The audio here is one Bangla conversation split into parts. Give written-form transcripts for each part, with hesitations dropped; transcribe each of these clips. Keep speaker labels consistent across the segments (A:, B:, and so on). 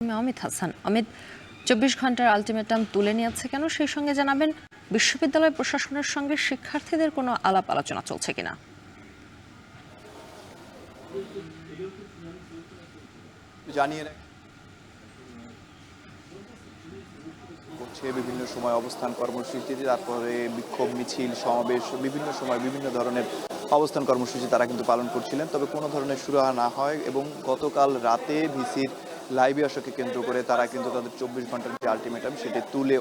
A: অমিত হাসান। অমিত, ২৪ ঘন্টার আলটিমেটাম তুলে নিয়েছে কেন, সেই সঙ্গে জানাবেন বিশ্ববিদ্যালয় প্রশাসনের সঙ্গে শিক্ষার্থীদের কোনো আলাপ আলোচনা চলছে কিনা।
B: জানিয়ে করছে বিভিন্ন সময় অবস্থান কর্মসূচিতে, তারপরে বিক্ষোভ মিছিল সমাবেশ বিভিন্ন সময় বিভিন্ন ধরনের অবস্থান কর্মসূচি তারা কিন্তু পালন করছিলেন, তবে কোনো ধরনের সুরাহা না হয় এবং গতকাল রাতে ভিসির লাইভে আসাকে কেন্দ্র করে তারা কিন্তু তাদের ২৪ ঘন্টার যে আলটিমেটাম সেটি তুলে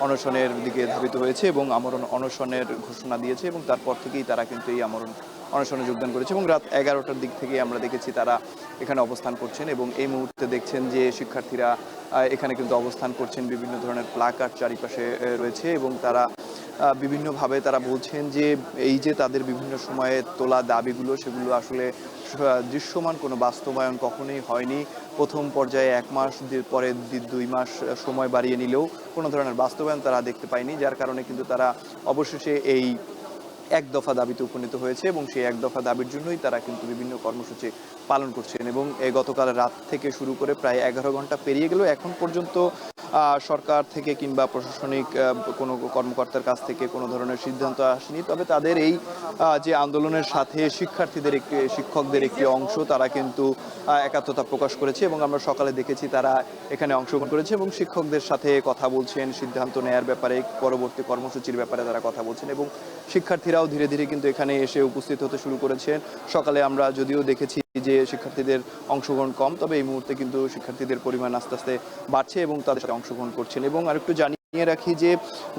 B: অনশনের দিকে ধাবিত হয়েছে এবং আমরণ অনশনের ঘোষণা দিয়েছে এবং তারপর থেকেই তারা কিন্তু এই অনশনে যোগদান করেছে এবং রাত ১১টার দিক থেকে আমরা দেখেছি তারা এখানে অবস্থান করছেন এবং এই মুহূর্তে দেখছেন যে শিক্ষার্থীরা এখানে কিন্তু অবস্থান করছেন, বিভিন্ন ধরনের প্লাকার্ড চারিপাশে রয়েছে এবং তারা বিভিন্নভাবে তারা বলছেন যে এই যে তাদের বিভিন্ন সময়ে তোলা দাবিগুলো সেগুলো আসলে দৃশ্যমান কোনো বাস্তবায়ন কখনোই হয়নি। প্রথম পর্যায়ে ১ মাস, পরে ২ মাস সময় বাড়িয়ে নিলেও কোনো ধরনের বাস্তবায়ন তারা দেখতে পায়নি, যার কারণে কিন্তু তারা অবশেষে এই এক দফা দাবিতে উপনীত হয়েছে এবং সেই এক দফা দাবির জন্যই তারা কিন্তু বিভিন্ন কর্মসূচি পালন করছেন এবং গতকাল রাত থেকে শুরু করে প্রায় ১১ ঘন্টা পেরিয়ে গেল, এখন পর্যন্ত সরকার থেকে কিংবা প্রশাসনিক কোনো কর্মকর্তার কাছ থেকে কোনো ধরনের সিদ্ধান্ত আসেনি। তবে তাদের এই যে আন্দোলনের সাথে শিক্ষকদের একটি অংশ তারা কিন্তু একাত্মতা প্রকাশ করেছে এবং আমরা সকালে দেখেছি তারা এখানে অংশগ্রহণ করেছে এবং শিক্ষকদের সাথে কথা বলছেন, সিদ্ধান্ত নেয়ার ব্যাপারে, পরবর্তী কর্মসূচির ব্যাপারে তারা কথা বলছেন এবং শিক্ষার্থীরাও ধীরে ধীরে কিন্তু এখানে এসে উপস্থিত হতে শুরু করেছেন। সকালে আমরা যদিও দেখেছি যে শিক্ষার্থীদের অংশগ্রহণ কম, তবে এই মুহূর্তে কিন্তু শিক্ষার্থীদের পরিমাণ আস্তে আস্তে বাড়ছে এবং তাদের সাথে অংশগ্রহণ করছেন এবং আরেকটু জানিয়ে রাখি যে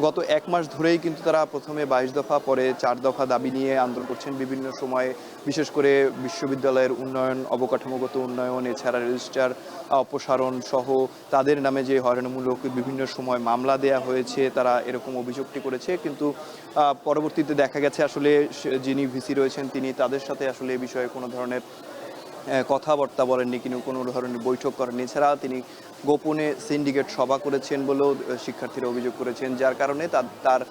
B: গত ১ মাস ধরেই কিন্তু তারা প্রথমে ২২ দফা, পরে ৪ দফা দাবি নিয়ে আন্দোলন করছেন বিভিন্ন সময়ে, বিশেষ করে বিশ্ববিদ্যালয়ের উন্নয়ন, অবকাঠামোগত উন্নয়ন, এছাড়া রেজিস্ট্রার অপসারণ সহ তাদের নামে যে হয়রানিমূলক বিভিন্ন সময় মামলা দেয়া হয়েছে, তারা এরকম অভিযোগটি করেছে। কিন্তু পরবর্তীতে দেখা গেছে আসলে যিনি ভিসি রয়েছেন তিনি তাদের সাথে আসলে এ বিষয়ে কোনো ধরনের কথাবার্তা বলেননি, কিন্তু কোনো ধরনের বৈঠক করেননি। এছাড়া তিনি গোপনে সিন্ডিকেট সভা করেছেন বলেও শিক্ষার্থীরা অভিযোগ করেছেন, যার কারণে তার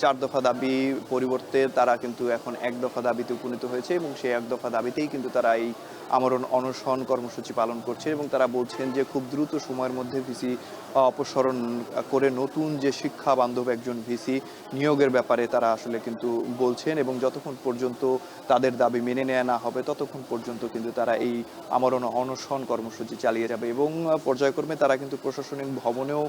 B: ৪ দফা দাবি পরিবর্তে তারা কিন্তু এখন ১ দফা দাবিতে উপনীত হয়েছে এবং সেই ১ দফা দাবিতেই কিন্তু তারা এই আমরণ অনশন কর্মসূচি পালন করছে এবং তারা বলছেন যে খুব দ্রুত সময়ের মধ্যে ভিসি অপসারণ করে নতুন যে শিক্ষা বান্ধব একজন ভিসি নিয়োগের ব্যাপারে তারা আসলে কিন্তু বলছেন এবং যতক্ষণ পর্যন্ত তাদের দাবি মেনে নেওয়া না হবে ততক্ষণ পর্যন্ত কিন্তু তারা এই আমরণ অনশন কর্মসূচি চালিয়ে যাবে এবং পর্যায়ক্রমে তারা কিন্তু প্রশাসনিক ভবনেও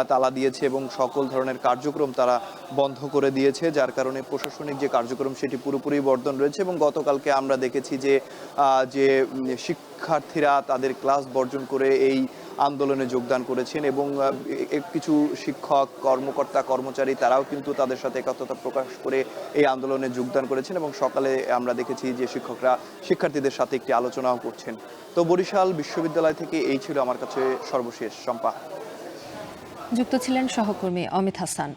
B: তালা দিয়েছে এবং সকল ধরনের কার্যক্রম তারা বন্ধ করে দিয়েছে, যার কারণে প্রশাসনিক যে কার্যক্রম সেটি পুরোপুরি বর্জন রয়েছে এবং গতকালকে আমরা দেখেছি যে শিক্ষার্থীরা তাদের ক্লাস বর্জন করে এই আন্দোলনে যোগদান করেছেন এবং কিছু শিক্ষক, কর্মকর্তা, কর্মচারী তারাও কিন্তু তাদের সাথে একাত্মতা প্রকাশ করে এই আন্দোলনে যোগদান করেছেন এবং সকালে আমরা দেখেছি যে শিক্ষকরা শিক্ষার্থীদের সাথে একটি আলোচনাও করছেন। তো বরিশাল বিশ্ববিদ্যালয় থেকে এই ছিল আমার কাছে সর্বশেষ। শম্পা।
A: যুক্ত ছিলেন সহকর্মী অমিত হাসান।